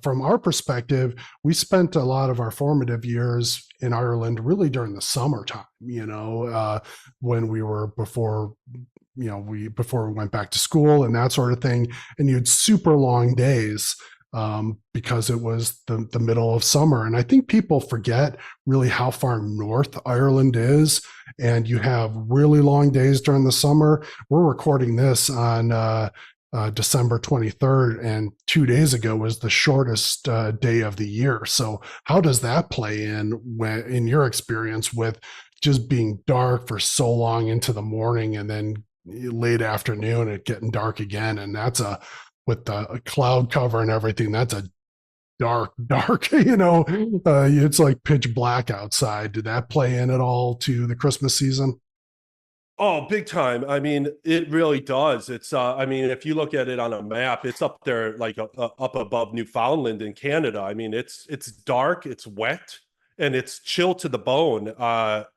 from our perspective, we spent a lot of our formative years in Ireland really during the summertime, when we were before before we went back to school and that sort of thing. And you had super long days because it was the middle of summer. And I think people forget really how far north Ireland is. And you have really long days during the summer. We're recording this on December 23rd, and 2 days ago was the shortest day of the year. So how does that play in your experience with just being dark for so long into the morning and then late afternoon it getting dark again? And that's with the cloud cover and everything, that's a dark, it's like pitch black outside. Did that play in at all to the Christmas season? Oh, big time. I mean, it really does. It's I mean, if you look at it on a map, it's up there like up above Newfoundland in Canada. I mean, it's dark, it's wet, and it's chill to the bone.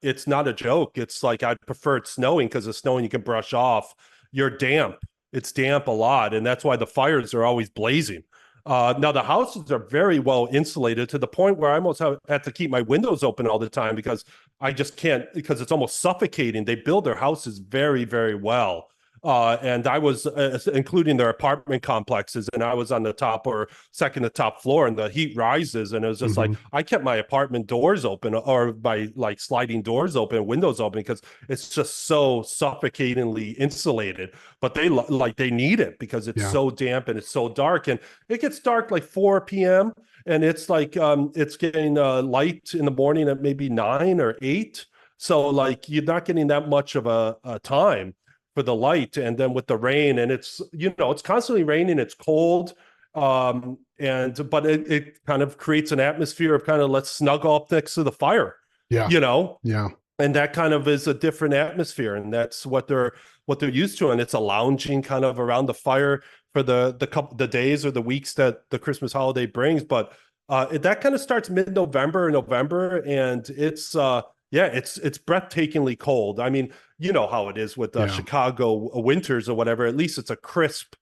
It's not a joke. It's like I prefer it snowing because the snowing you can brush off. You're damp. It's damp a lot, and that's why the fires are always blazing. Now the houses are very well insulated to the point where I almost have to keep my windows open all the time because I just can't, because it's almost suffocating. They build their houses very, very well. And I was including their apartment complexes, and I was on the top or second to top floor, and the heat rises, and it was just like I kept my apartment doors open or my like sliding doors open, windows open, because it's just so suffocatingly insulated. But they need it because it's Yeah. so damp and it's so dark, and it gets dark like 4 p.m. and it's like it's getting light in the morning at maybe 9 or 8. So like you're not getting that much of a time for the light. And then with the rain, and it's it's constantly raining, it's cold, but it kind of creates an atmosphere of kind of let's snuggle up next to the fire, Yeah. you know Yeah. and that kind of is a different atmosphere, and that's what they're used to. And it's a lounging kind of around the fire for the days or the weeks that the Christmas holiday brings. But that kind of starts mid-November, November, and it's yeah, it's breathtakingly cold. I mean, you know how it is with Yeah. Chicago winters or whatever. At least it's a crisp,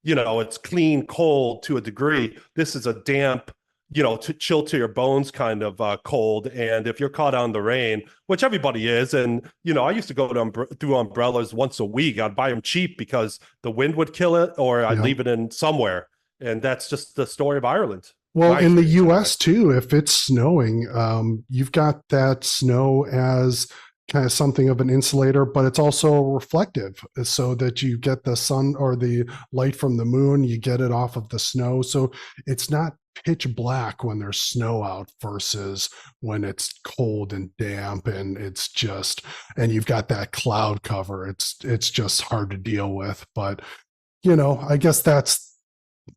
it's clean, cold to a degree. This is a damp, to chill to your bones kind of cold. And if you're caught on the rain, which everybody is, and I used to go through umbrellas once a week. I'd buy them cheap because the wind would kill it, or I'd Yeah. leave it in somewhere. And that's just the story of Ireland. Well, My in the experience anyway. US too, if it's snowing, you've got that snow as kind of something of an insulator, but it's also reflective so that you get the sun or the light from the moon, you get it off of the snow. So it's not pitch black when there's snow out versus when it's cold and damp and and you've got that cloud cover. It's just hard to deal with. But I guess that's,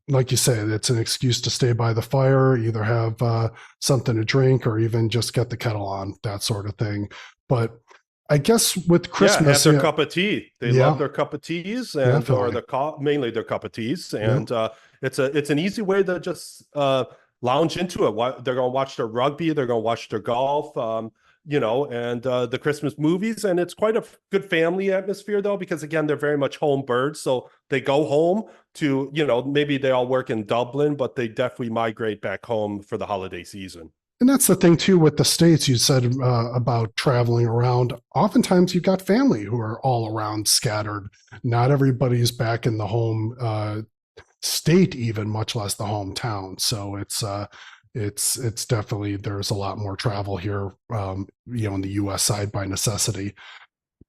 like you say, it's an excuse to stay by the fire, either have something to drink or even just get the kettle on, that sort of thing. But I guess with Yeah, have Christmas, their yeah, cup of tea. They love yeah, their cup of teas, and or definitely. the mainly their cup of teas. Yeah, And it's an easy way to just lounge into it. They're going to watch their rugby, they're going to watch their golf, and the Christmas movies. And it's quite a good family atmosphere though, because again, they're very much home birds. So they go home to, maybe they all work in Dublin, but they definitely migrate back home for the holiday season. and that's the thing too with the states. You said about traveling around. Oftentimes, you've got family who are all around, scattered. Not everybody's back in the home state, even much less the hometown. So it's definitely, there's a lot more travel here, in the U.S. side by necessity.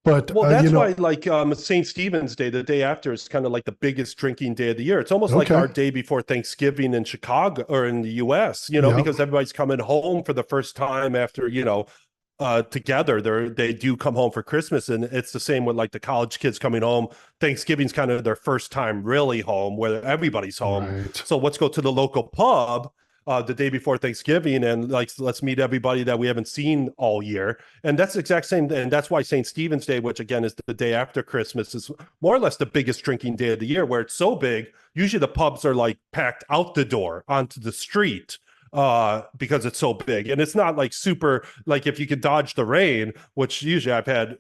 But Well, that's why, like St. Stephen's Day, the day after, is kind of like the biggest drinking day of the year. It's almost like okay, our day before Thanksgiving in Chicago or in the U.S. yep, Because everybody's coming home for the first time after together. They do come home for Christmas, and it's the same with like the college kids coming home. Thanksgiving's kind of their first time really home, where everybody's home. right. So let's go to the local pub the day before Thanksgiving, and like let's meet everybody that we haven't seen all year. And that's the exact same, and that's why St. Stephen's Day, which again is the day after Christmas, is more or less the biggest drinking day of the year, where it's so big. Usually the pubs are like packed out the door onto the street because it's so big. And it's not like super, like if you could dodge the rain, which usually I've had,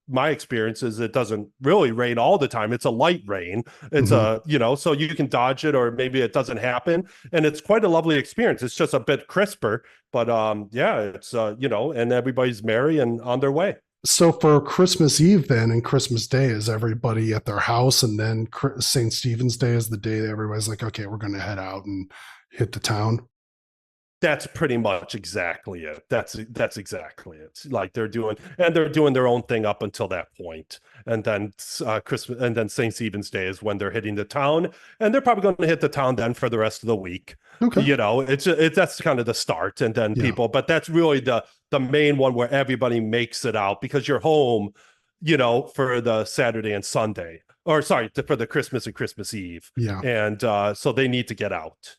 my experience is it doesn't really rain all the time. It's a light rain. It's Hmm. a, so you can dodge it, or maybe it doesn't happen. And it's quite a lovely experience. It's just a bit crisper, but yeah, it's, and everybody's merry and on their way. So for Christmas Eve then and Christmas Day, is everybody at their house, and then St. Stephen's Day is the day that everybody's like, okay, we're going to head out and hit the town. That's pretty much exactly it. That's exactly it. Like they're doing their own thing up until that point, and then Christmas, and then St. Stephen's Day is when they're hitting the town, and they're probably going to hit the town then for the rest of the week. Okay. It's that's kind of the start, and then Yeah. people, but that's really the main one where everybody makes it out because you're home, for the Saturday and Sunday, or sorry, for the Christmas and Christmas Eve, Yeah. and so they need to get out.